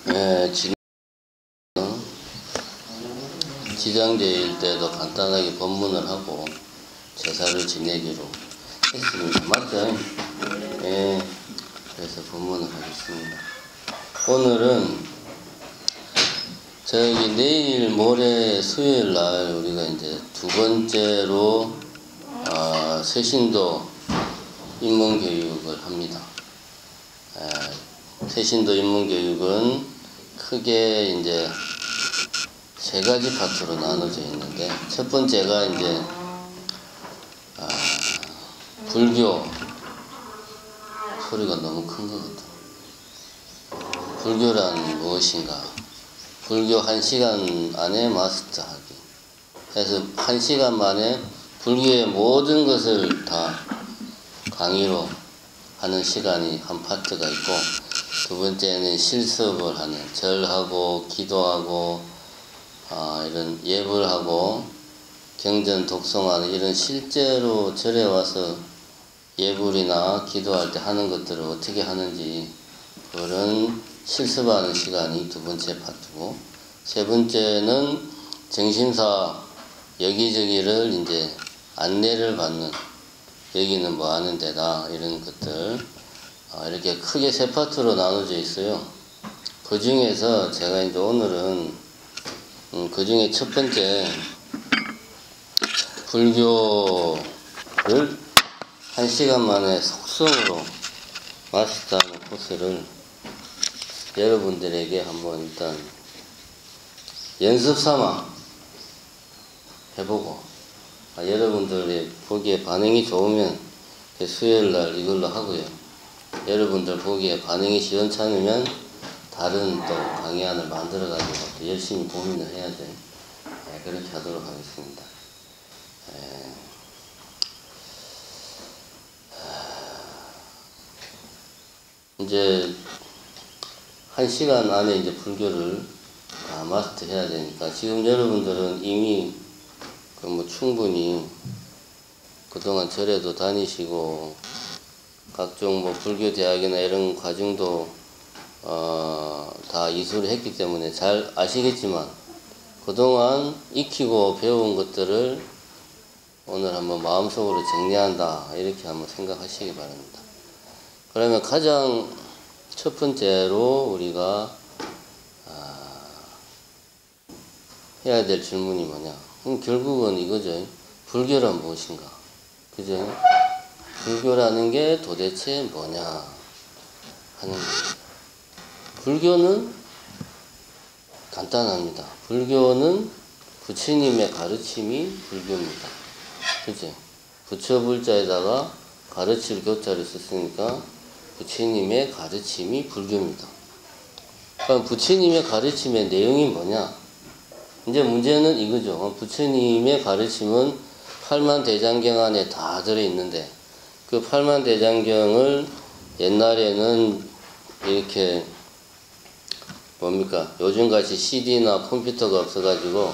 예, 지장제일 때도 간단하게 법문을 하고 제사를 지내기로 했습니다. 맞죠? 예, 그래서 법문을 하겠습니다. 오늘은 저기 내일 모레 수요일 날 우리가 이제 두 번째로 새신도 입문교육을 합니다. 새신도 입문교육은 크게 이제 세 가지 파트로 나눠져 있는데, 첫 번째가 이제 불교. 소리가 너무 큰 것 같아. 불교란 무엇인가? 불교 1시간 안에 마스터하기. 그래서 1시간 만에 불교의 모든 것을 다 강의로 하는 시간이 한 파트가 있고, 두 번째는 실습을 하는, 절하고 기도하고 이런 예불 하고 경전 독송하는 이런 실제로 절에 와서 예불이나 기도할 때 하는 것들을 어떻게 하는지 그런 실습하는 시간이 두 번째 파트고, 세 번째는 정신사 여기저기를 이제 안내를 받는, 여기는 뭐 하는 데다 이런 것들 이렇게 크게 세 파트로 나눠져 있어요. 그 중에서 제가 이제 오늘은 그 중에 첫 번째 불교를 1시간 만에 속성으로 마스터하는 코스를 여러분들에게 한번 일단 연습 삼아 해보고, 여러분들의 보기에 반응이 좋으면 수요일날 이걸로 하고요. 여러분들 보기에 반응이 시원찮으면 다른 또 강의안을 만들어가지고 또 열심히 고민을 해야 돼. 그렇게 하도록 하겠습니다. 이제 1시간 안에 이제 불교를 다 마스터해야 되니까, 지금 여러분들은 이미 뭐 충분히 그동안 절에도 다니시고 각종 뭐 불교 대학이나 이런 과정도 다 이수를 했기 때문에 잘 아시겠지만, 그동안 익히고 배운 것들을 오늘 한번 마음속으로 정리한다, 이렇게 한번 생각하시기 바랍니다. 그러면 가장 첫 번째로 우리가 해야 될 질문이 뭐냐? 결국은 이거죠. 불교란 무엇인가? 그죠? 불교라는 게 도대체 뭐냐 하는 거예요. 불교는 간단합니다. 불교는 부처님의 가르침이 불교입니다. 그죠? 부처 불자에다가 가르칠 교자를 썼으니까 부처님의 가르침이 불교입니다. 그럼 부처님의 가르침의 내용이 뭐냐? 이제 문제는 이거죠. 부처님의 가르침은 팔만대장경 안에 다 들어있는데, 그 팔만대장경을 옛날에는 이렇게 뭡니까? 요즘같이 CD나 컴퓨터가 없어가지고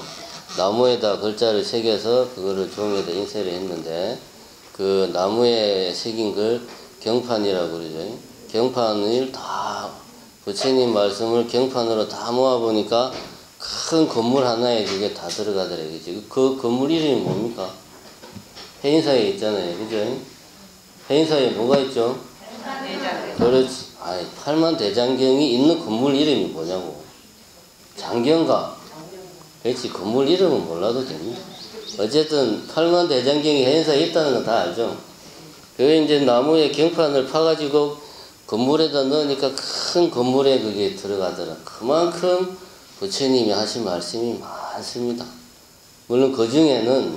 나무에다 글자를 새겨서 그거를 종이에다 인쇄를 했는데, 그 나무에 새긴 걸 경판이라고 그러죠. 경판을 다, 부처님 말씀을 경판으로 다 모아보니까 큰 건물 하나에 그게 다 들어가더래요. 그 건물 이름이 뭡니까? 해인사에 있잖아요. 그죠? 해인사에 뭐가 있죠? 그렇지. 팔만대장경이 있는 건물 이름이 뭐냐고. 장경가. 그렇지. 건물 이름은 몰라도 됩니다. 어쨌든 팔만대장경이 해인사에 있다는 건 다 알죠? 그게 이제 나무에 경판을 파가지고 건물에다 넣으니까 큰 건물에 그게 들어가더라. 그만큼 부처님이 하신 말씀이 많습니다. 물론 그 중에는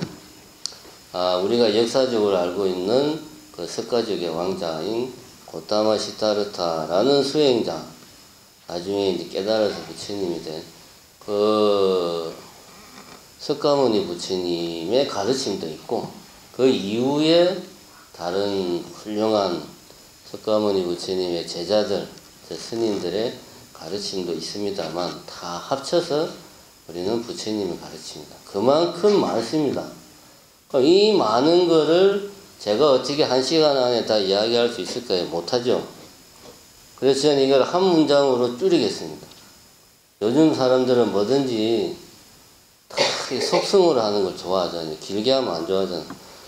우리가 역사적으로 알고 있는 그 석가족의 왕자인 고타마 시타르타라는 수행자, 나중에 이제 깨달아서 부처님이 된 그 석가모니 부처님의 가르침도 있고, 그 이후에 다른 훌륭한 석가모니 부처님의 제자들, 스님들의 가르침도 있습니다만, 다 합쳐서 우리는 부처님의 가르침입니다. 그만큼 많습니다. 이 많은 거를 제가 어떻게 1시간 안에 다 이야기할 수 있을까요? 못하죠. 그래서 저는 이걸 한 문장으로 줄이겠습니다. 요즘 사람들은 뭐든지 탁 속성으로 하는 걸 좋아하잖아요. 길게 하면 안 좋아하잖아.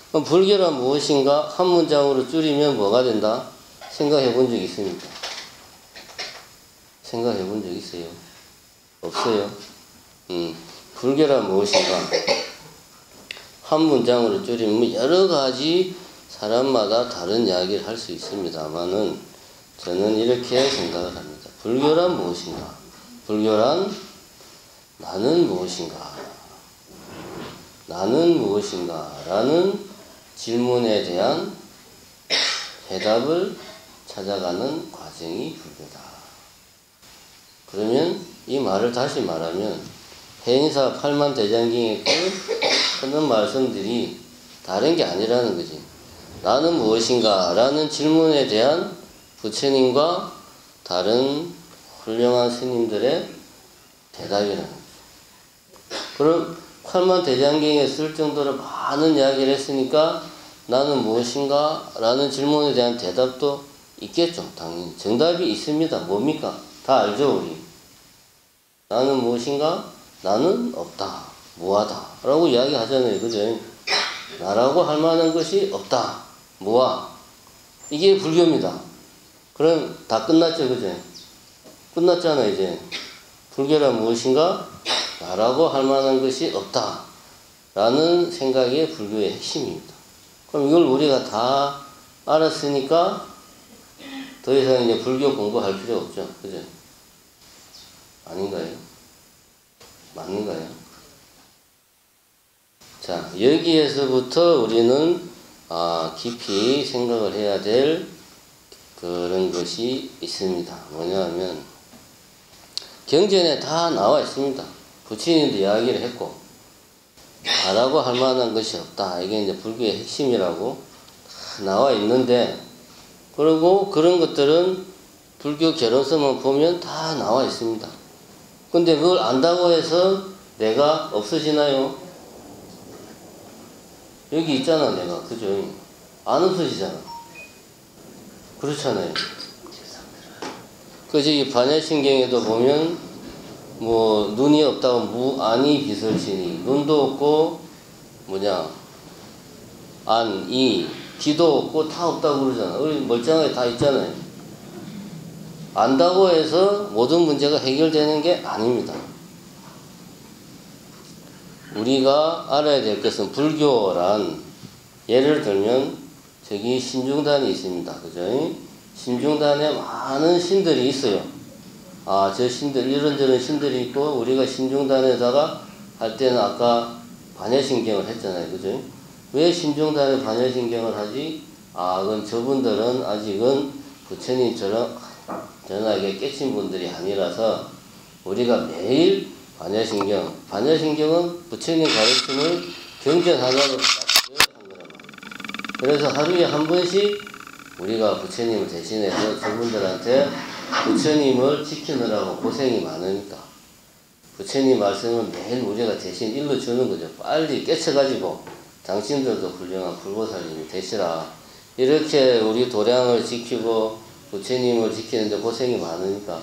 그럼 불교란 무엇인가? 한 문장으로 줄이면 뭐가 된다? 생각해 본 적 있습니까? 생각해 본 적 있어요? 없어요? 불교란 무엇인가? 한 문장으로 줄이면 여러 가지 사람마다 다른 이야기를 할 수 있습니다만은 저는 이렇게 생각을 합니다. 불교란 무엇인가? 불교란 나는 무엇인가? 나는 무엇인가? 라는 질문에 대한 해답을 찾아가는 과정이 불교다. 그러면 이 말을 다시 말하면 해인사 팔만대장경에 하는 말씀들이 다른 게 아니라는 거지. 나는 무엇인가? 라는 질문에 대한 부처님과 다른 훌륭한 스님들의 대답이라는 거죠. 그럼 팔만대장경에 쓸 정도로 많은 이야기를 했으니까 나는 무엇인가? 라는 질문에 대한 대답도 있겠죠. 당연히. 정답이 있습니다. 뭡니까? 다 알죠, 우리. 나는 무엇인가? 나는 없다. 무하다. 라고 이야기하잖아요. 그죠? 나라고 할 만한 것이 없다. 무하. 이게 불교입니다. 그럼 다 끝났죠. 그죠? 끝났잖아, 이제. 불교란 무엇인가? 나라고 할 만한 것이 없다. 라는 생각이 불교의 핵심입니다. 그럼 이걸 우리가 다 알았으니까 더 이상 이제 불교 공부할 필요 없죠. 그죠? 아닌가요? 맞는가요? 자, 여기에서부터 우리는 깊이 생각을 해야 될 그런 것이 있습니다. 뭐냐면 경전에 다 나와 있습니다. 부처님도 이야기를 했고 나라고 할 만한 것이 없다. 이게 이제 불교의 핵심이라고 다 나와 있는데, 그리고 그런 것들은 불교 결론서만 보면 다 나와 있습니다. 근데 그걸 안다고 해서 내가 없어지나요? 여기 있잖아, 내가. 그죠? 안 없어지잖아. 그렇잖아요. 그 저기 반야신경에도 보면 뭐 눈이 없다고 무안이 비설시니, 눈도 없고 안, 이, 귀도 없고 다 없다고 그러잖아. 우리 멀쩡하게 다 있잖아요. 안다고 해서 모든 문제가 해결되는 게 아닙니다. 우리가 알아야 될 것은 불교란, 예를 들면 저기 신중단이 있습니다. 그죠? 신중단에 많은 신들이 있어요. 저 신들, 이런저런 신들이 있고, 우리가 신중단에다가 할 때는 아까 반야신경을 했잖아요. 그죠? 왜 신중단에 반야신경을 하지? 그건 저분들은 아직은 부처님처럼 전하게 깨친 분들이 아니라서 우리가 매일 반야신경은 부처님 가르침을 경전 하나로 딱 요약한 거란 말이에요. 그래서 하루에 한 번씩 우리가 부처님을 대신해서 저분들한테 부처님을 지키느라고 고생이 많으니까 부처님 말씀을 매일 우리가 대신 일러주는 거죠. 빨리 깨쳐가지고 당신들도 훌륭한 불보살님이 되시라. 이렇게 우리 도량을 지키고 부처님을 지키는데 고생이 많으니까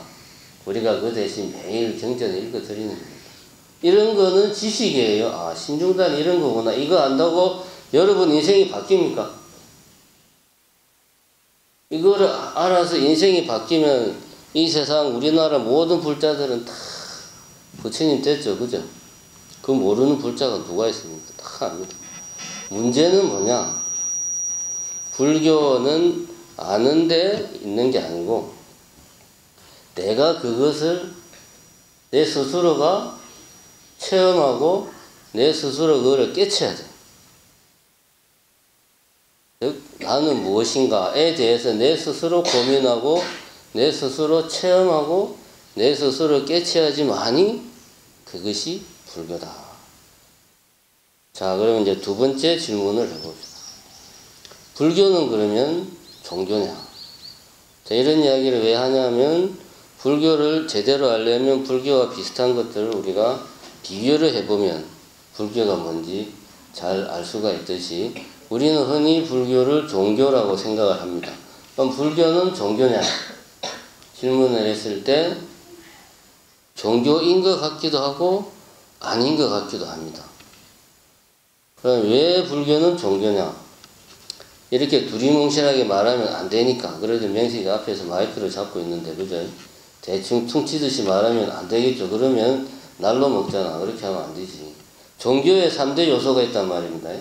우리가 그 대신 매일 경전을 읽어드리는 겁니다. 이런 거는 지식이에요. 신중단 이런 거구나. 이거 안다고 여러분 인생이 바뀝니까? 이거를 알아서 인생이 바뀌면 이 세상 우리나라 모든 불자들은 다 부처님 됐죠. 그죠? 그 모르는 불자가 누가 있습니까? 다 압니다. 문제는 뭐냐? 불교는 아는데 있는 게 아니고 내가 그것을 내 스스로가 체험하고 내 스스로 그거를 깨쳐야 돼. 즉 나는 무엇인가에 대해서 내 스스로 고민하고 내 스스로 체험하고 내 스스로 깨쳐야지만이 그것이 불교다. 자, 그러면 이제 두 번째 질문을 해봅시다. 불교는 그러면 종교냐? 자, 이런 이야기를 왜 하냐면 불교를 제대로 알려면 불교와 비슷한 것들을 우리가 비교를 해보면 불교가 뭔지 잘 알 수가 있듯이 우리는 흔히 불교를 종교라고 생각을 합니다. 그럼 불교는 종교냐? 질문을 했을 때 종교인 것 같기도 하고 아닌 것 같기도 합니다. 그럼 왜 불교는 종교냐? 이렇게 두리뭉실하게 말하면 안 되니까. 그래도 명식이 앞에서 마이크를 잡고 있는데, 그죠? 대충 퉁치듯이 말하면 안 되겠죠. 그러면 날로 먹잖아. 그렇게 하면 안 되지. 종교의 3대 요소가 있단 말입니다.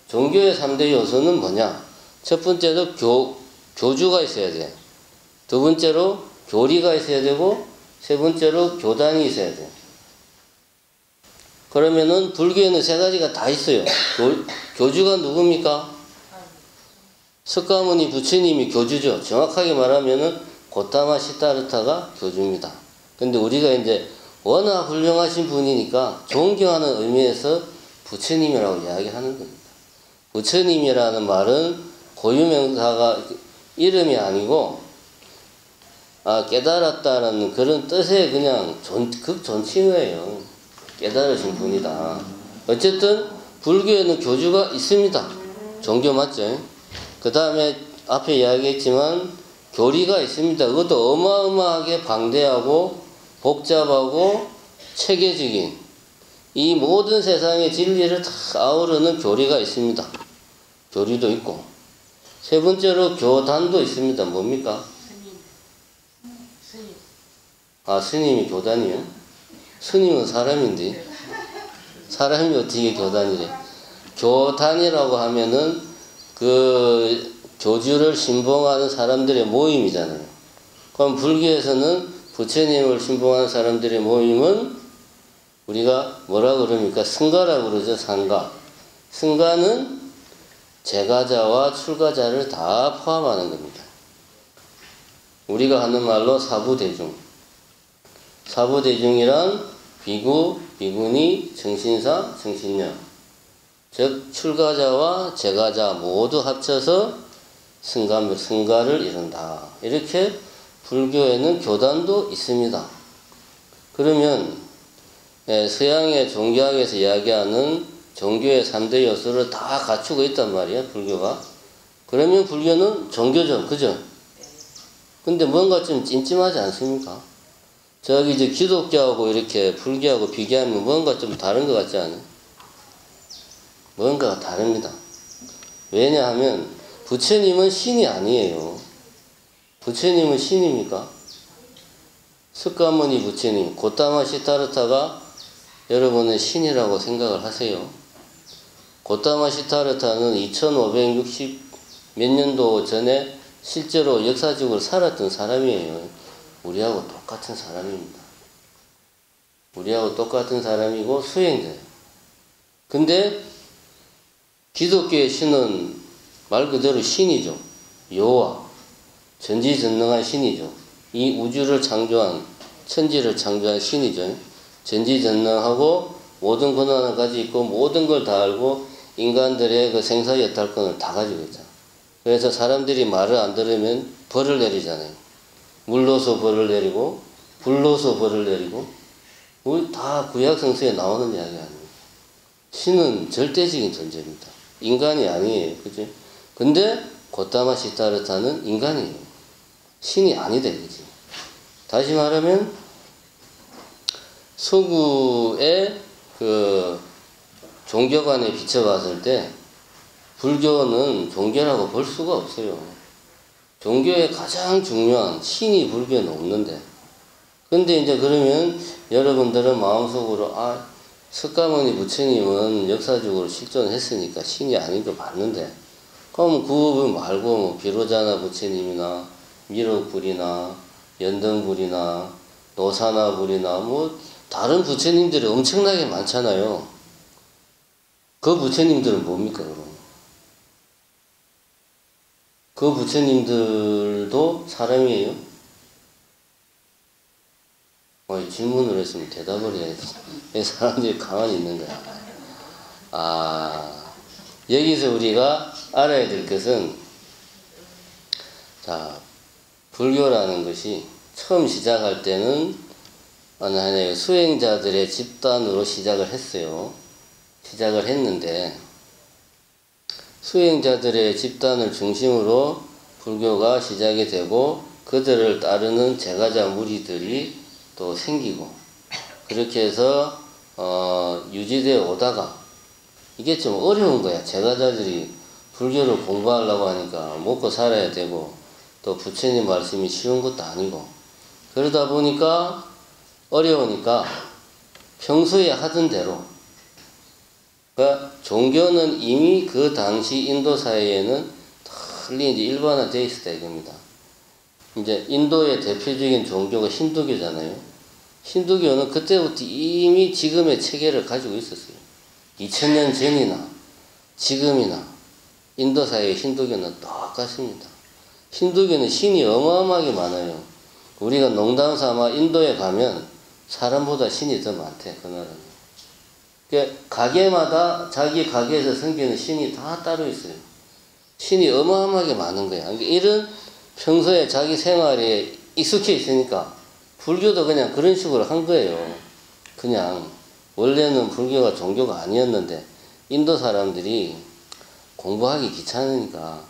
종교의 3대 요소는 뭐냐? 첫 번째로 교주가 있어야 돼. 두 번째로 교리가 있어야 되고, 세 번째로 교단이 있어야 돼. 그러면은 불교에는 세 가지가 다 있어요. 교주가 누굽니까? 석가모니 부처님이 교주죠. 정확하게 말하면은 고타마 시타르타가 교주입니다. 근데 우리가 이제 워낙 훌륭하신 분이니까 존경하는 의미에서 부처님이라고 이야기하는 겁니다. 부처님이라는 말은 고유명사가 이름이 아니고 깨달았다라는 그런 뜻의 그냥 극존칭어예요. 깨달으신 분이다. 어쨌든 불교에는 교주가 있습니다. 종교 맞죠? 그 다음에 앞에 이야기했지만 교리가 있습니다. 그것도 어마어마하게 방대하고 복잡하고 체계적인 이 모든 세상의 진리를 다 아우르는 교리가 있습니다. 교리도 있고. 세 번째로 교단도 있습니다. 뭡니까? 스님. 스님이 교단이요? 스님은 사람인데 사람이 어떻게 교단이래? 교단이라고 하면은 그 교주를 신봉하는 사람들의 모임이잖아요. 그럼 불교에서는 부처님을 신봉하는 사람들의 모임은 우리가 뭐라 그럽니까? 승가라고 그러죠. 상가. 승가는 제가자와 출가자를 다 포함하는 겁니다. 우리가 하는 말로 사부대중. 사부대중이란 비구, 비구니, 정신사, 정신녀. 즉 출가자와 제가자 모두 합쳐서 승가를 이룬다. 이렇게 불교에는 교단도 있습니다. 그러면 서양의 종교학에서 이야기하는 종교의 3대 요소를 다 갖추고 있단 말이에요. 불교가. 그러면 불교는 종교죠. 그죠? 근데 뭔가 좀 찜찜하지 않습니까? 저기 이제 기독교하고 이렇게 불교하고 비교하면 뭔가 좀 다른 것 같지 않아요? 뭔가가 다릅니다. 왜냐하면 부처님은 신이 아니에요. 부처님은 신입니까? 석가모니 부처님, 고타마 시타르타가 여러분은 신이라고 생각을 하세요. 고타마 시타르타는 2560 몇 년도 전에 실제로 역사적으로 살았던 사람이에요. 우리하고 똑같은 사람입니다. 우리하고 똑같은 사람이고 수행자예요. 근데 기독교의 신은 말 그대로 신이죠. 여호와, 전지전능한 신이죠. 이 우주를 창조한, 천지를 창조한 신이죠. 전지전능하고 모든 권한을 가지고 있고 모든 걸 다 알고 인간들의 그 생사여탈권을 다 가지고 있잖아요. 그래서 사람들이 말을 안 들으면 벌을 내리잖아요. 물로서 벌을 내리고 불로서 벌을 내리고 다 구약성서에 나오는 이야기 아닙니까? 신은 절대적인 존재입니다. 인간이 아니에요. 그죠? 근데 고타마 시타르타는 인간이에요. 신이 아니다. 그지? 다시 말하면 서구의 그 종교관에 비춰봤을 때 불교는 종교라고 볼 수가 없어요. 종교의 가장 중요한 신이 불교는 없는데. 근데 이제 그러면 여러분들은 마음속으로 석가모니 부처님은 역사적으로 실존했으니까 신이 아닌 거 맞는데 그럼 그 말고 뭐 비로자나 부처님이나 미륵불이나 연등불이나 노사나불이나 뭐 다른 부처님들이 엄청나게 많잖아요. 그 부처님들은 뭡니까 그럼? 그 부처님들도 사람이에요? 질문을 했으면 대답을 해야지. 왜 사람들이 가만히 있는 거야? 여기서 우리가 알아야 될 것은, 자, 불교라는 것이 처음 시작할 때는 어느 하나의 수행자들의 집단으로 시작을 했어요. 시작을 했는데, 수행자들의 집단을 중심으로 불교가 시작이 되고 그들을 따르는 제가자 무리들이 또 생기고 그렇게 해서 유지되어 오다가 이게 좀 어려운 거야. 제가자들이 불교를 공부하려고 하니까 먹고 살아야 되고 또 부처님 말씀이 쉬운 것도 아니고 그러다 보니까 어려우니까 평소에 하던 대로 그러니까 종교는 이미 그 당시 인도 사회에는 널리 이제 일반화되어 있었다 이겁니다. 이제 인도의 대표적인 종교가 힌두교잖아요. 힌두교는 그때부터 이미 지금의 체계를 가지고 있었어요. 2000년 전이나 지금이나 인도 사회의 힌두교는 똑같습니다. 힌두교는 신이 어마어마하게 많아요. 우리가 농담 삼아 인도에 가면 사람보다 신이 더 많대, 그 나라는. 그러니까 가게마다 자기 가게에서 섬기는 신이 다 따로 있어요. 신이 어마어마하게 많은 거야. 그러니까 이런 평소에 자기 생활에 익숙해 있으니까 불교도 그냥 그런 식으로 한 거예요. 그냥 원래는 불교가 종교가 아니었는데 인도 사람들이 공부하기 귀찮으니까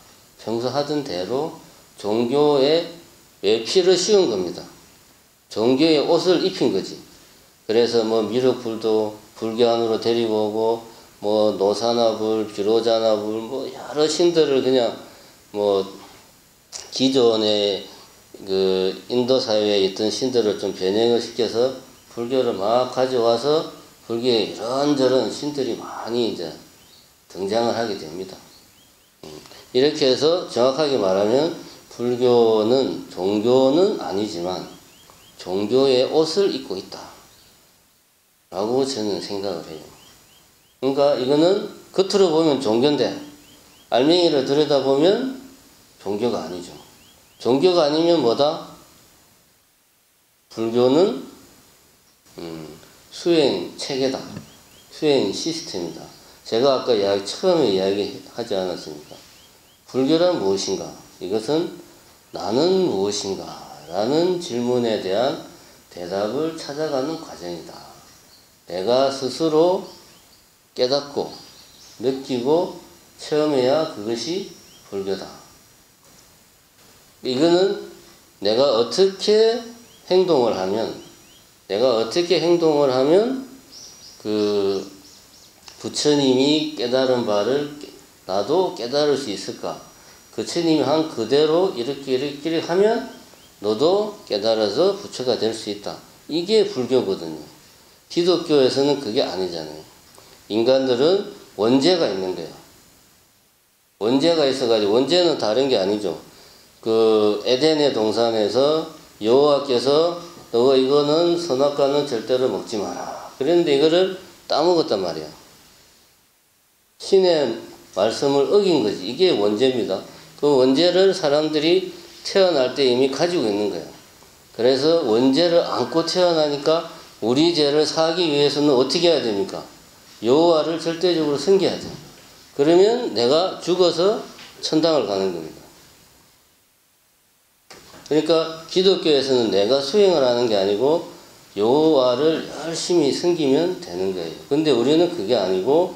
평소 하던 대로 종교에 외피를 씌운 겁니다. 종교의 옷을 입힌 거지. 그래서 뭐 미륵불도 불교 안으로 데리고 오고 뭐 노사나불, 비로자나불 뭐 여러 신들을 그냥 뭐 기존의 그 인도 사회에 있던 신들을 좀 변형을 시켜서 불교를 막 가져와서 불교에 이런저런 신들이 많이 이제 등장을 하게 됩니다. 이렇게 해서 정확하게 말하면 불교는 종교는 아니지만 종교의 옷을 입고 있다 라고 저는 생각을 해요. 그러니까 이거는 겉으로 보면 종교인데 알맹이를 들여다보면 종교가 아니죠. 종교가 아니면 뭐다? 불교는 수행 체계다. 수행 시스템이다. 제가 아까 처음에 이야기하지 않았습니까? 불교란 무엇인가? 이것은 나는 무엇인가? 라는 질문에 대한 대답을 찾아가는 과정이다. 내가 스스로 깨닫고 느끼고 체험해야 그것이 불교다. 이거는 내가 어떻게 행동을 하면 그 부처님이 깨달은 바를 나도 깨달을 수 있을까? 부처님이 한 그대로 이렇게 하면 너도 깨달아서 부처가 될 수 있다. 이게 불교거든요. 기독교에서는 그게 아니잖아요. 인간들은 원죄가 있는 거예요. 원죄가 있어가지고 원죄는 다른 게 아니죠. 그 에덴의 동산에서 여호와께서 너 이거는 선악과는 절대로 먹지 마라. 그런데 이거를 따먹었단 말이야. 신의 말씀을 어긴 거지. 이게 원죄입니다. 그 원죄를 사람들이 태어날 때 이미 가지고 있는 거예요. 그래서 원죄를 안고 태어나니까 우리 죄를 사하기 위해서는 어떻게 해야 됩니까? 여호와를 절대적으로 섬겨야 돼요. 그러면 내가 죽어서 천당을 가는 겁니다. 그러니까 기독교에서는 내가 수행을 하는 게 아니고 여호와를 열심히 섬기면 되는 거예요. 근데 우리는 그게 아니고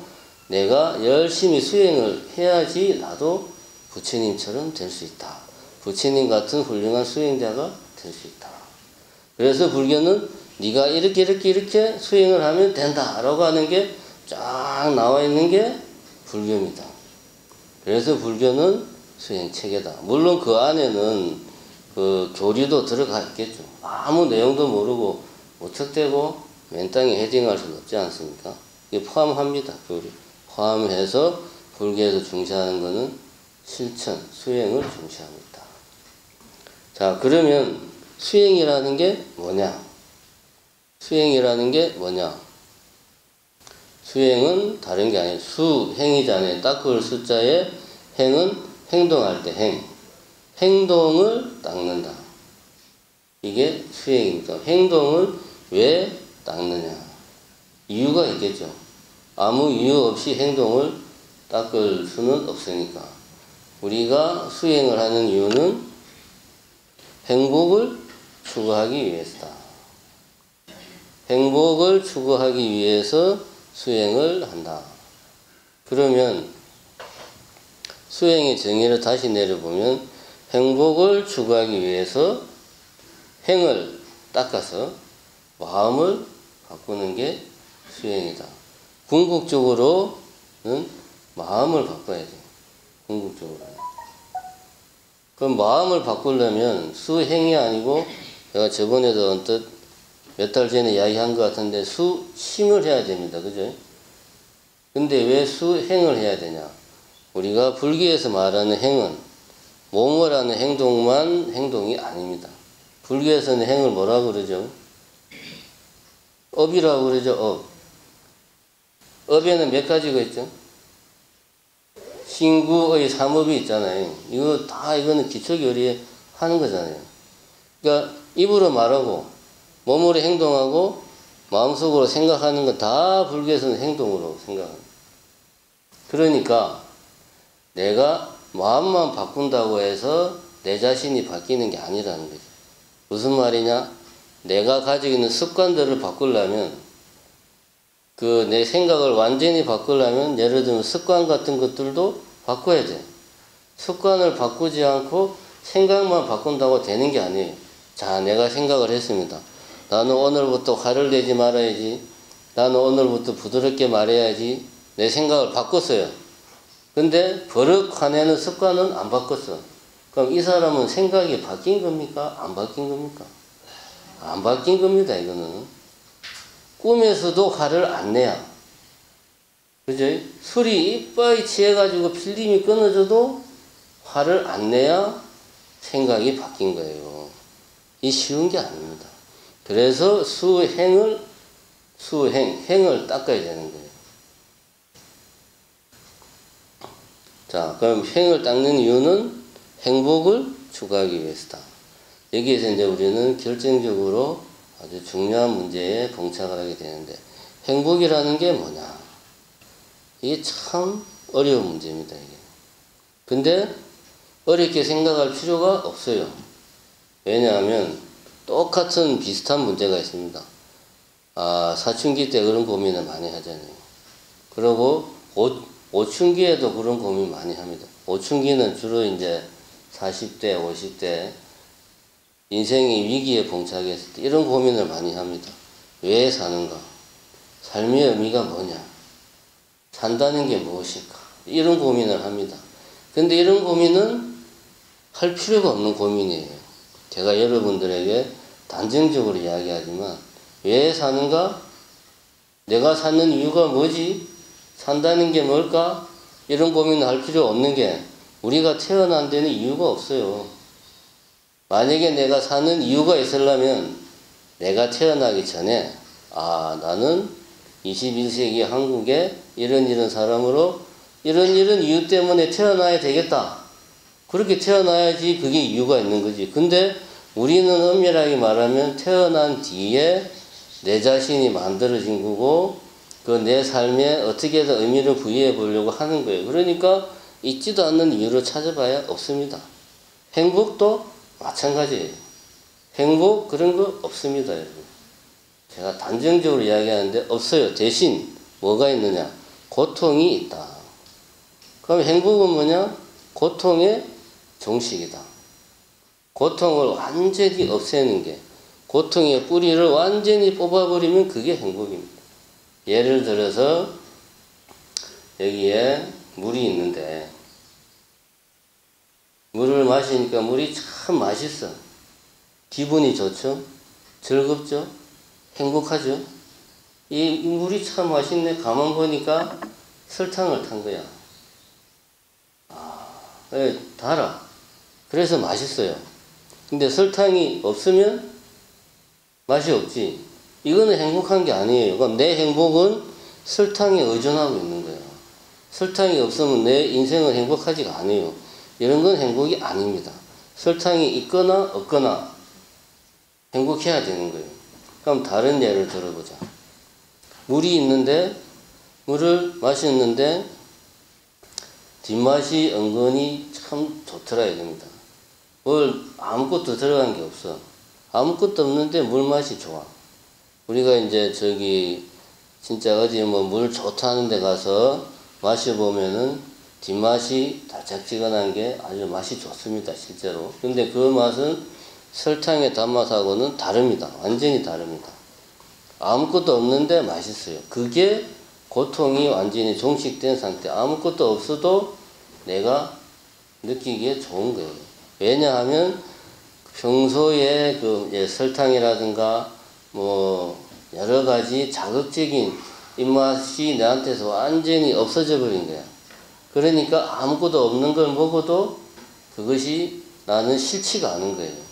내가 열심히 수행을 해야지 나도 부처님처럼 될 수 있다. 부처님 같은 훌륭한 수행자가 될 수 있다. 그래서 불교는 네가 이렇게 수행을 하면 된다 라고 하는 게 쫙 나와 있는 게 불교입니다. 그래서 불교는 수행체계다. 물론 그 안에는 그 교리도 들어가 있겠죠. 아무 내용도 모르고 무턱대고 맨 땅에 헤딩할 수는 없지 않습니까? 이게 포함합니다. 교리. 포함해서 불교에서 중시하는 것은 실천, 수행을 중시합니다. 자, 그러면 수행이라는 게 뭐냐? 수행이라는 게 뭐냐? 수행은 다른 게 아니에요. 수행이잖아요. 닦을 숫자에 행은 행동할 때 행. 행동을 닦는다. 이게 수행입니다. 행동을 왜 닦느냐? 이유가 있겠죠. 아무 이유 없이 행동을 닦을 수는 없으니까. 우리가 수행을 하는 이유는 행복을 추구하기 위해서다. 행복을 추구하기 위해서 수행을 한다. 그러면 수행의 정의를 다시 내려보면 행복을 추구하기 위해서 행을 닦아서 마음을 바꾸는 게 수행이다. 궁극적으로는 마음을 바꿔야 돼. 궁극적으로. 그럼 마음을 바꾸려면 수행이 아니고 내가 저번에도 언뜻 몇 달 전에 이야기한 것 같은데 수심을 해야 됩니다. 그죠? 근데 왜 수행을 해야 되냐? 우리가 불교에서 말하는 행은 몸을 하는 행동만 행동이 아닙니다. 불교에서는 행을 뭐라고 그러죠? 업이라고 그러죠. 업. 업에는 몇 가지가 있죠? 신구의 삼업이 있잖아요. 이거는 기초교리에 하는 거잖아요. 그러니까 입으로 말하고 몸으로 행동하고 마음속으로 생각하는 건 다 불교에서는 행동으로 생각합니다. 그러니까 내가 마음만 바꾼다고 해서 내 자신이 바뀌는 게 아니라는 거죠. 무슨 말이냐? 내가 가지고 있는 습관들을 바꾸려면 내 생각을 완전히 바꾸려면 예를 들면 습관 같은 것들도 바꿔야 돼. 습관을 바꾸지 않고 생각만 바꾼다고 되는 게 아니에요. 자, 내가 생각을 했습니다. 나는 오늘부터 화를 내지 말아야지. 나는 오늘부터 부드럽게 말해야지. 내 생각을 바꿨어요. 근데 버럭 화내는 습관은 안 바꿨어. 그럼 이 사람은 생각이 바뀐 겁니까? 안 바뀐 겁니까? 안 바뀐 겁니다, 이거는. 꿈에서도 화를 안 내야. 그죠? 술이 이빠이 취해가지고 필름이 끊어져도 화를 안 내야 생각이 바뀐 거예요. 이 쉬운 게 아닙니다. 그래서 행을 닦아야 되는 거예요. 자, 그럼 행을 닦는 이유는 행복을 추구하기 위해서다. 여기에서 이제 우리는 결정적으로 아주 중요한 문제에 봉착을 하게 되는데, 행복이라는 게 뭐냐? 이게 참 어려운 문제입니다, 이게. 근데 어렵게 생각할 필요가 없어요. 왜냐하면 똑같은 비슷한 문제가 있습니다. 사춘기 때 그런 고민을 많이 하잖아요. 그리고 오춘기에도 그런 고민 많이 합니다. 오춘기는 주로 이제 40대, 50대 인생의 위기에 봉착했을 때 이런 고민을 많이 합니다. 왜 사는가? 삶의 의미가 뭐냐? 산다는 게 무엇일까? 이런 고민을 합니다. 근데 이런 고민은 할 필요가 없는 고민이에요. 제가 여러분들에게 단정적으로 이야기하지만 왜 사는가? 내가 사는 이유가 뭐지? 산다는 게 뭘까? 이런 고민을 할 필요 없는 게 우리가 태어난 데는 이유가 없어요. 만약에 내가 사는 이유가 있으려면 내가 태어나기 전에 나는 21세기 한국에 이런 사람으로 이런 이유 때문에 태어나야 되겠다. 그렇게 태어나야지 그게 이유가 있는 거지. 근데 우리는 엄밀하게 말하면 태어난 뒤에 내 자신이 만들어진 거고 내 삶에 어떻게든 의미를 부여해 보려고 하는 거예요. 그러니까 있지도 않는 이유를 찾아봐야 없습니다. 행복도 마찬가지예요. 행복 그런 거 없습니다, 여러분. 제가 단정적으로 이야기하는데 없어요. 대신 뭐가 있느냐? 고통이 있다. 그럼 행복은 뭐냐? 고통의 종식이다. 고통을 완전히 없애는 게, 고통의 뿌리를 완전히 뽑아버리면 그게 행복입니다. 예를 들어서 여기에 물이 있는데 물을 마시니까 물이 참 맛있어. 기분이 좋죠? 즐겁죠? 행복하죠? 이 물이 참 맛있네. 가만 보니까 설탕을 탄 거야. 달아. 그래서 맛있어요. 근데 설탕이 없으면 맛이 없지. 이거는 행복한 게 아니에요. 그럼 내 행복은 설탕에 의존하고 있는 거예요. 설탕이 없으면 내 인생은 행복하지가 않아요. 이런 건 행복이 아닙니다. 설탕이 있거나 없거나 행복해야 되는 거예요. 그럼 다른 예를 들어보자. 물이 있는데 물을 마셨는데 뒷맛이 은근히 참 좋더라 이겁니다. 아무것도 들어간 게 없어. 아무것도 없는데 물맛이 좋아. 우리가 이제 진짜 어디 물 좋다는 데 가서 마셔보면은 뒷맛이 달짝지근한 게 아주 맛이 좋습니다, 실제로. 근데 그 맛은 설탕의 단맛하고는 다릅니다. 완전히 다릅니다. 아무것도 없는데 맛있어요. 그게 고통이 완전히 종식된 상태. 아무것도 없어도 내가 느끼기에 좋은 거예요. 왜냐하면 평소에 그 설탕이라든가 뭐 여러 가지 자극적인 입맛이 내한테서 완전히 없어져 버린 거야. 그러니까 아무것도 없는 걸 먹어도 그것이 나는 싫지가 않은 거예요.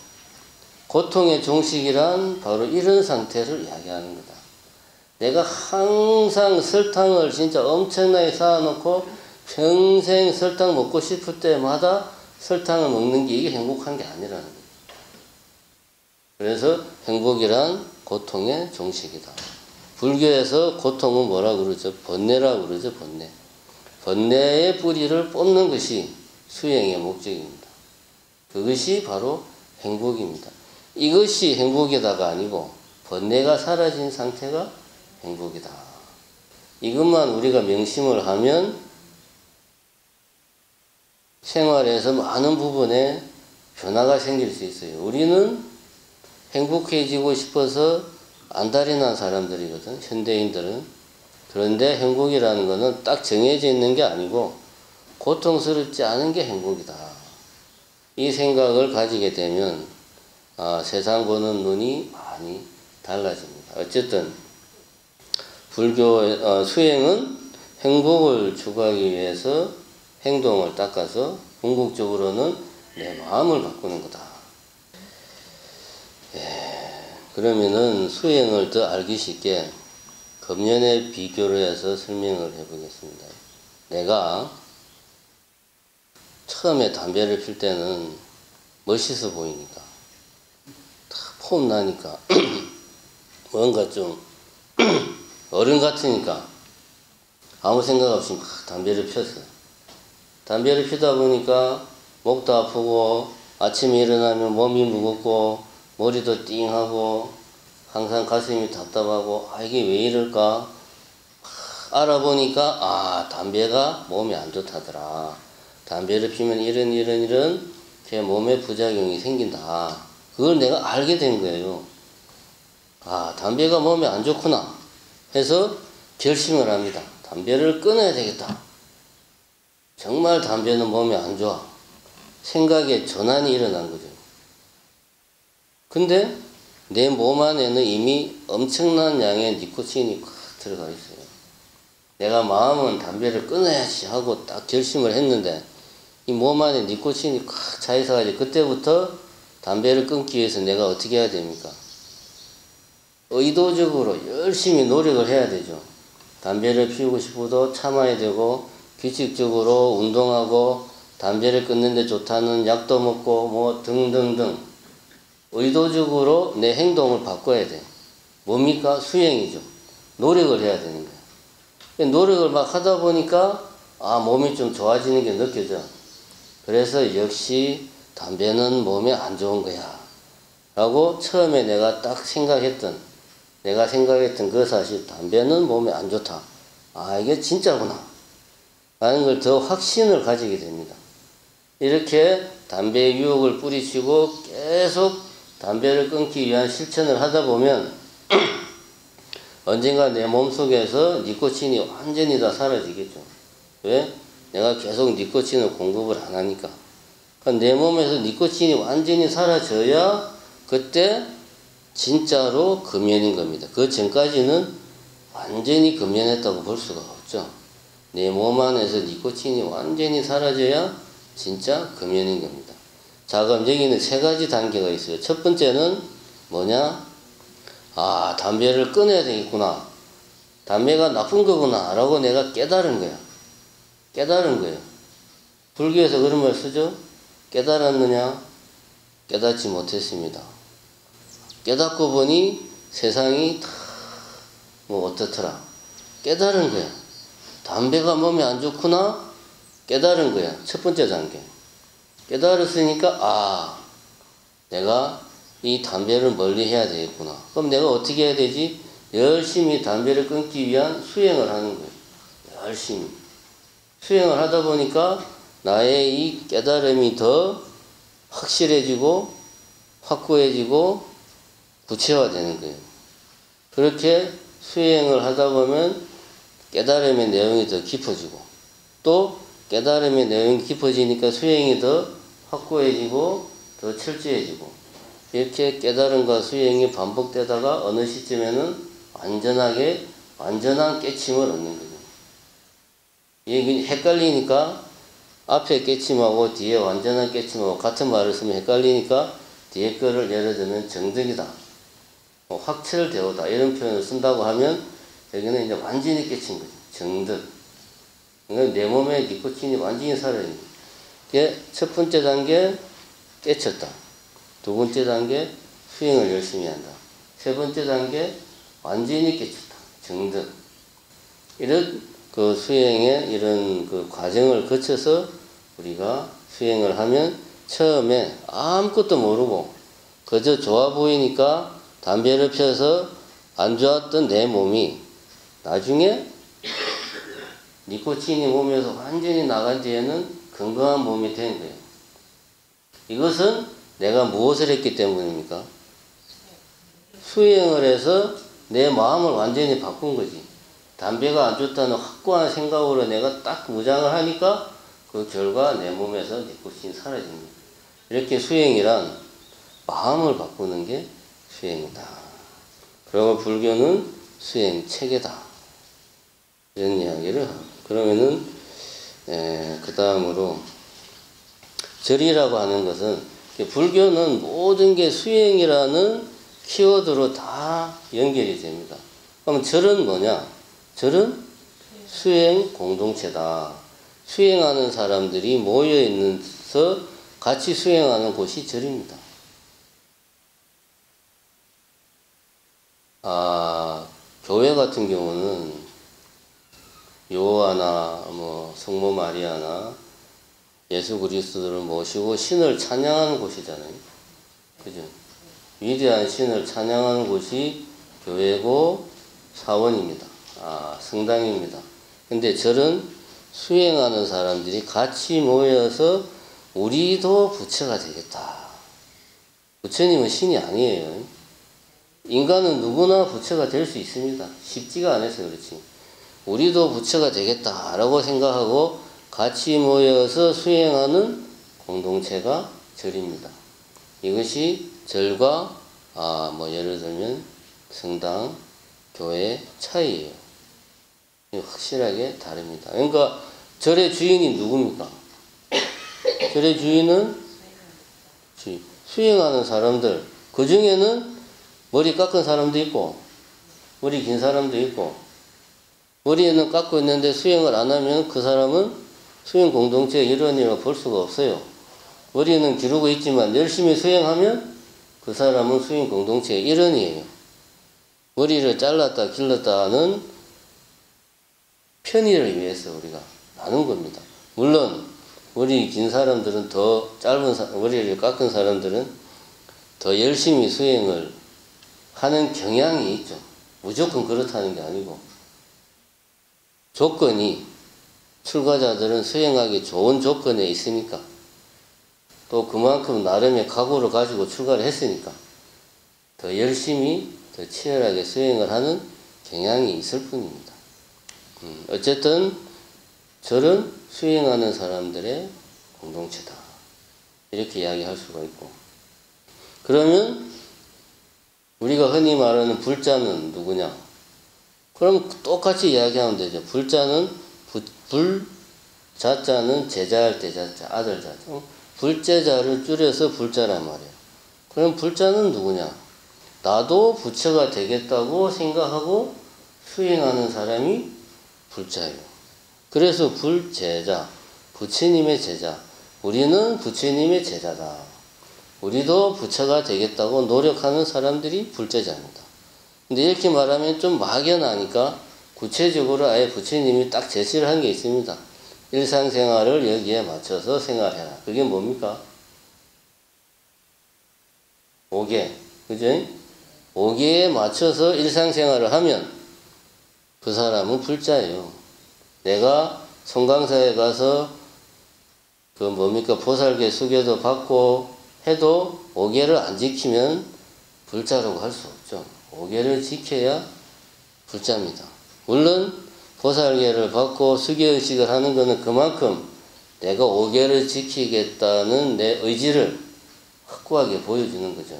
고통의 종식이란 바로 이런 상태를 이야기하는 거다. 내가 항상 설탕을 진짜 엄청나게 쌓아놓고 평생 설탕 먹고 싶을 때마다 설탕을 먹는 게 이게 행복한 게 아니라는 거예요. 그래서 행복이란 고통의 종식이다. 불교에서 고통은 뭐라고 그러죠? 번뇌라고 그러죠. 번뇌. 번뇌의 뿌리를 뽑는 것이 수행의 목적입니다. 그것이 바로 행복입니다. 이것이 행복이다가 아니고 번뇌가 사라진 상태가 행복이다. 이것만 우리가 명심을 하면 생활에서 많은 부분에 변화가 생길 수 있어요. 우리는 행복해지고 싶어서 안달이 난 사람들이거든, 현대인들은. 그런데 행복이라는 것은 딱 정해져 있는 게 아니고 고통스럽지 않은 게 행복이다. 이 생각을 가지게 되면 세상 보는 눈이 많이 달라집니다. 어쨌든 불교 수행은 행복을 추구하기 위해서 행동을 닦아서 궁극적으로는 내 마음을 바꾸는 거다. 그러면은 수행을 더 알기 쉽게 금년에 비교를 해서 설명을 해보겠습니다. 내가 처음에 담배를 필 때는 멋있어 보이니까, 폼 나니까, 뭔가 좀 어른 같으니까 아무 생각 없이 막 담배를 폈어요. 담배를 피다 보니까 목도 아프고 아침에 일어나면 몸이 무겁고 머리도 띵하고 항상 가슴이 답답하고 이게 왜 이럴까 알아보니까 담배가 몸에 안 좋다더라. 담배를 피면 이런 제 몸에 부작용이 생긴다. 그걸 내가 알게 된 거예요. 담배가 몸에 안 좋구나 해서 결심을 합니다. 담배를 끊어야 되겠다. 정말 담배는 몸에 안 좋아. 생각에 전환이 일어난 거죠. 근데 내 몸 안에는 이미 엄청난 양의 니코틴이 들어가 있어요. 내가 마음은 담배를 끊어야지 하고 딱 결심을 했는데 이 몸 안에 니코틴이 꽉 차 있어가지고 그때부터 담배를 끊기 위해서 내가 어떻게 해야 됩니까? 의도적으로 열심히 노력을 해야 되죠. 담배를 피우고 싶어도 참아야 되고 규칙적으로 운동하고 담배를 끊는데 좋다는 약도 먹고 뭐 등등등 의도적으로 내 행동을 바꿔야 돼. 뭡니까? 수행이죠. 노력을 해야 되는 거야. 노력을 막 하다 보니까 몸이 좀 좋아지는 게 느껴져. 그래서 역시 담배는 몸에 안 좋은 거야 라고 처음에 내가 딱 생각했던 그 사실, 담배는 몸에 안 좋다. 이게 진짜구나 라는 걸 더 확신을 가지게 됩니다. 이렇게 담배의 유혹을 뿌리치고 계속 담배를 끊기 위한 실천을 하다 보면 언젠가 내 몸속에서 니코틴이 완전히 다 사라지겠죠. 왜? 내가 계속 니코틴을 공급을 안 하니까. 그러니까 내 몸에서 니코틴이 완전히 사라져야 그때 진짜로 금연인 겁니다. 그 전까지는 완전히 금연했다고 볼 수가 없죠. 내 몸 안에서 니코틴이 완전히 사라져야 진짜 금연인 겁니다. 자, 그럼 여기는 세 가지 단계가 있어요. 첫 번째는 뭐냐? 담배를 끊어야 되겠구나. 담배가 나쁜 거구나 라고 내가 깨달은 거야. 깨달은 거예요. 불교에서 그런 말 쓰죠? 깨달았느냐? 깨닫지 못했습니다. 깨닫고 보니 세상이 다 어떻더라. 깨달은 거야. 담배가 몸에 안 좋구나? 깨달은 거야. 첫 번째 단계. 깨달았으니까 내가 이 담배를 멀리 해야 되겠구나. 그럼 내가 어떻게 해야 되지? 열심히 담배를 끊기 위한 수행을 하는 거예요. 열심히. 수행을 하다 보니까 나의 이 깨달음이 더 확실해지고 확고해지고 구체화되는 거예요. 그렇게 수행을 하다 보면 깨달음의 내용이 더 깊어지고, 또 깨달음의 내용이 깊어지니까 수행이 더 확고해지고 더 철저해지고, 이렇게 깨달음과 수행이 반복되다가 어느 시점에는 완전한 깨침을 얻는 거죠. 이게 헷갈리니까 앞에 깨침하고 뒤에 완전한 깨침하고 같은 말을 쓰면 헷갈리니까 뒤에 거를 예를 들면 정득이다, 확철대오다 이런 표현을 쓴다고 하면 여기는 이제 완전히 깨친 거죠. 정득. 그러니까 내 몸에 니코틴이 완전히 살아있는 거예요. 이게 첫 번째 단계 깨쳤다. 두 번째 단계 수행을 열심히 한다. 세 번째 단계 완전히 깨쳤다. 정득. 이런 그 수행의 이런 그 과정을 거쳐서 우리가 수행을 하면 처음에 아무것도 모르고 그저 좋아 보이니까 담배를 펴서 안 좋았던 내 몸이 나중에 니코틴이 몸에서 완전히 나간 뒤에는 건강한 몸이 된 거예요. 이것은 내가 무엇을 했기 때문입니까? 수행을 해서 내 마음을 완전히 바꾼 거지. 담배가 안 좋다는 확고한 생각으로 내가 딱 무장을 하니까 그 결과 내 몸에서 니코틴이 사라집니다. 이렇게 수행이란 마음을 바꾸는 게 수행이다. 그리고 불교는 수행 체계다. 이런 이야기를 합니다. 그러면은 그 다음으로 절이라고 하는 것은, 불교는 모든 게 수행이라는 키워드로 다 연결이 됩니다. 그럼 절은 뭐냐? 절은 수행 공동체다. 수행하는 사람들이 모여 있어서 같이 수행하는 곳이 절입니다. 교회 같은 경우는 요하나 성모 마리아나 예수 그리스도를 모시고 신을 찬양하는 곳이잖아요. 그죠? 위대한 신을 찬양하는 곳이 교회고 사원입니다. 성당입니다. 근데 절은 수행하는 사람들이 같이 모여서 우리도 부처가 되겠다. 부처님은 신이 아니에요. 인간은 누구나 부처가 될 수 있습니다. 쉽지가 않아서 그렇지. 우리도 부처가 되겠다라고 생각하고 같이 모여서 수행하는 공동체가 절입니다. 이것이 절과 예를 들면 성당, 교회 차이예요. 확실하게 다릅니다. 그러니까 절의 주인이 누굽니까? 절의 주인은 수행하는 사람들. 그 중에는 머리 깎은 사람도 있고 머리 긴 사람도 있고, 머리에는 깎고 있는데 수행을 안 하면 그 사람은 수행 공동체의 일원이라고 볼 수가 없어요. 머리는 기르고 있지만 열심히 수행하면 그 사람은 수행 공동체의 일원이에요. 머리를 잘랐다 길렀다는 편의를 위해서 우리가 나눈 겁니다. 물론 머리 긴 사람들은 더 머리를 깎은 사람들은 더 열심히 수행을 하는 경향이 있죠. 무조건 그렇다는 게 아니고, 조건이 출가자들은 수행하기 좋은 조건에 있으니까, 또 그만큼 나름의 각오를 가지고 출가를 했으니까 더 열심히 더 치열하게 수행을 하는 경향이 있을 뿐입니다. 어쨌든 절은 수행하는 사람들의 공동체다. 이렇게 이야기할 수가 있고, 그러면 우리가 흔히 말하는 불자는 누구냐? 그럼 똑같이 이야기하면 되죠. 불자는 불자자는 제자할 때 자자, 아들 자자. 불제자를 줄여서 불자란 말이에요. 그럼 불자는 누구냐? 나도 부처가 되겠다고 생각하고 수행하는 사람이 불자예요. 그래서 불제자, 부처님의 제자. 우리는 부처님의 제자다. 우리도 부처가 되겠다고 노력하는 사람들이 불제자입니다. 근데 이렇게 말하면 좀 막연하니까 구체적으로 아예 부처님이 딱 제시를 한 게 있습니다. 일상생활을 여기에 맞춰서 생활해라. 그게 뭡니까? 5개. 그죠? 5개에 맞춰서 일상생활을 하면 그 사람은 불자예요. 내가 송강사에 가서 보살계 수계도 받고 해도 5개를 안 지키면 불자라고 할 수 없죠. 오계를 지켜야 불자입니다. 물론 보살계를 받고 수계의식을 하는 것은 그만큼 내가 오계를 지키겠다는 내 의지를 확고하게 보여주는 거죠.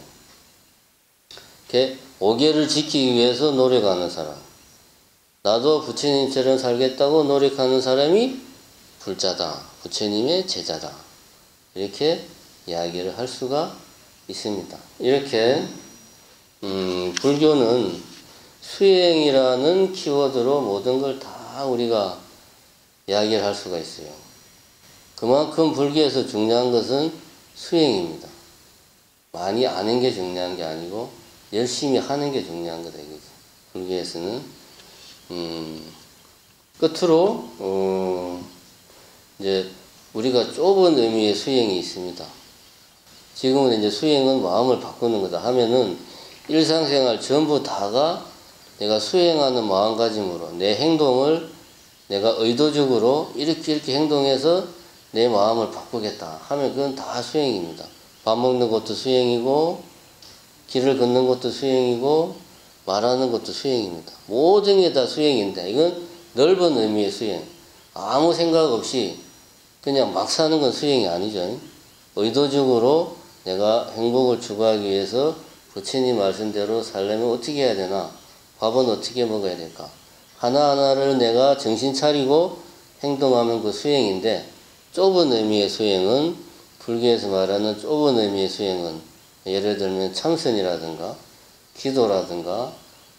오계를 지키기 위해서 노력하는 사람, 나도 부처님처럼 살겠다고 노력하는 사람이 불자다, 부처님의 제자다, 이렇게 이야기를 할 수가 있습니다. 이렇게 불교는 수행이라는 키워드로 모든 걸 다 우리가 이야기를 할 수가 있어요. 그만큼 불교에서 중요한 것은 수행입니다. 많이 아는 게 중요한 게 아니고 열심히 하는 게 중요한 거다 이거지. 불교에서는 끝으로 이제 우리가 좁은 의미의 수행이 있습니다. 지금은 이제 수행은 마음을 바꾸는 거다 하면은 일상생활 전부 다가 내가 수행하는 마음가짐으로 내 행동을 내가 의도적으로 이렇게 행동해서 내 마음을 바꾸겠다 하면 그건 다 수행입니다. 밥 먹는 것도 수행이고 길을 걷는 것도 수행이고 말하는 것도 수행입니다. 모든 게 다 수행인데 이건 넓은 의미의 수행. 아무 생각 없이 그냥 막 사는 건 수행이 아니죠. 의도적으로 내가 행복을 추구하기 위해서 부처님 말씀대로 살려면 어떻게 해야 되나? 밥은 어떻게 먹어야 될까? 하나하나를 내가 정신 차리고 행동하면 그 수행인데, 좁은 의미의 수행은, 불교에서 말하는 좁은 의미의 수행은 예를 들면 참선이라든가 기도라든가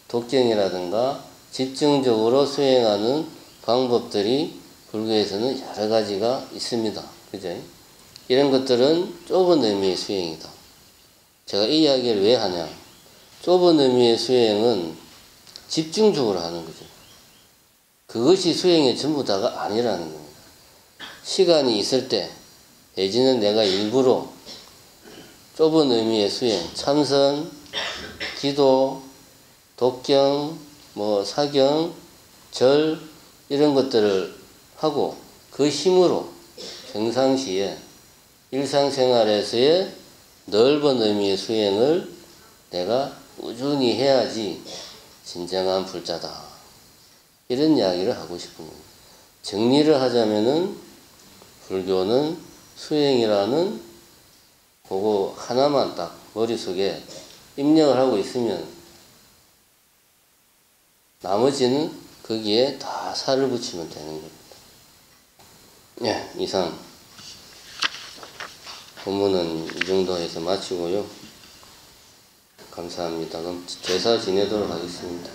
독경이라든가 집중적으로 수행하는 방법들이 불교에서는 여러 가지가 있습니다. 그죠? 이런 것들은 좁은 의미의 수행이다. 제가 이 이야기를 왜 하냐? 좁은 의미의 수행은 집중적으로 하는 거죠. 그것이 수행의 전부 다가 아니라는 겁니다. 시간이 있을 때, 내지는 내가 일부러 좁은 의미의 수행, 참선, 기도, 독경, 사경, 절, 이런 것들을 하고 그 힘으로 평상시에 일상생활에서의 넓은 의미의 수행을 내가 꾸준히 해야지 진정한 불자다. 이런 이야기를 하고 싶은 겁니다. 정리를 하자면은 불교는 수행이라는 그거 하나만 딱 머릿속에 입력을 하고 있으면 나머지는 거기에 다 살을 붙이면 되는 겁니다. 예, 이상 본문은 이 정도 해서 마치고요. 감사합니다. 그럼 제사 지내도록 하겠습니다.